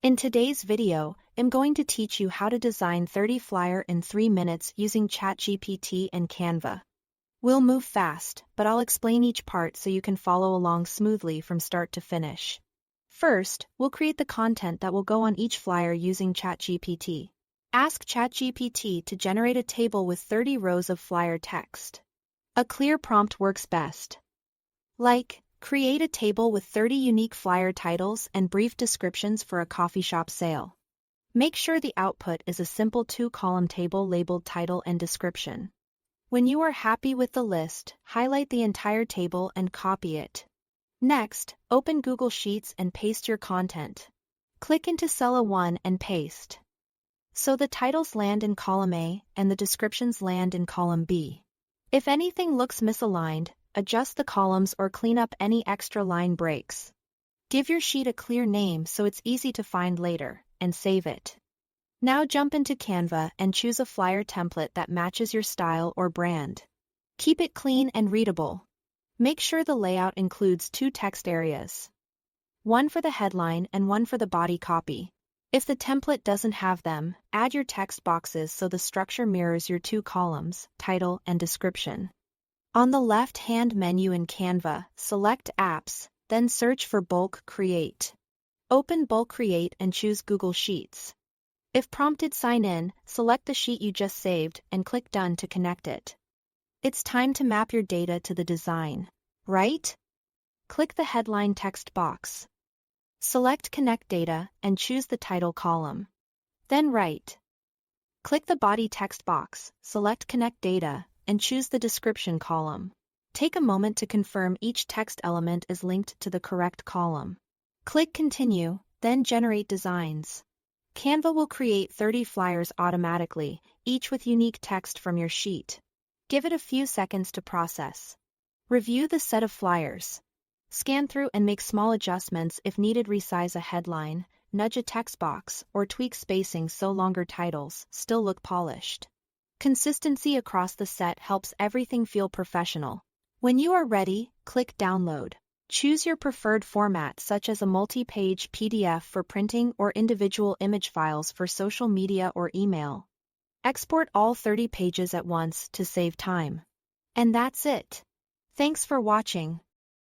In today's video, I'm going to teach you how to design 30 flyer in 3 minutes using ChatGPT and Canva. We'll move fast, but I'll explain each part so you can follow along smoothly from start to finish. First, we'll create the content that will go on each flyer using ChatGPT. Ask ChatGPT to generate a table with 30 rows of flyer text. A clear prompt works best. Like, create a table with 30 unique flyer titles and brief descriptions for a coffee shop sale. Make sure the output is a simple 2-column table labeled title and description. When you are happy with the list, highlight the entire table and copy it. Next, open Google Sheets and paste your content. Click into cell A1 and paste. So the titles land in column A and the descriptions land in column B. If anything looks misaligned, adjust the columns or clean up any extra line breaks. Give your sheet a clear name so it's easy to find later, and save it. Now jump into Canva and choose a flyer template that matches your style or brand. Keep it clean and readable. Make sure the layout includes 2 text areas. One for the headline and one for the body copy. If the template doesn't have them, add your text boxes so the structure mirrors your 2 columns, title and description. On the left-hand menu in Canva, select Apps, then search for Bulk Create. Open Bulk Create and choose Google Sheets. If prompted Sign In, select the sheet you just saved and click Done to connect it. It's time to map your data to the design, right? Click the headline text box. Select Connect Data and choose the title column. Then write. Click the body text box, select Connect Data, and choose the description column. Take a moment to confirm each text element is linked to the correct column. Click Continue, then Generate Designs. Canva will create 30 flyers automatically, each with unique text from your sheet. Give it a few seconds to process. Review the set of flyers. Scan through and make small adjustments if needed. Resize a headline, nudge a text box, or tweak spacing so longer titles still look polished. Consistency across the set helps everything feel professional. When you are ready, click Download. Choose your preferred format such as a multi-page PDF for printing or individual image files for social media or email. Export all 30 pages at once to save time. And that's it. Thanks for watching.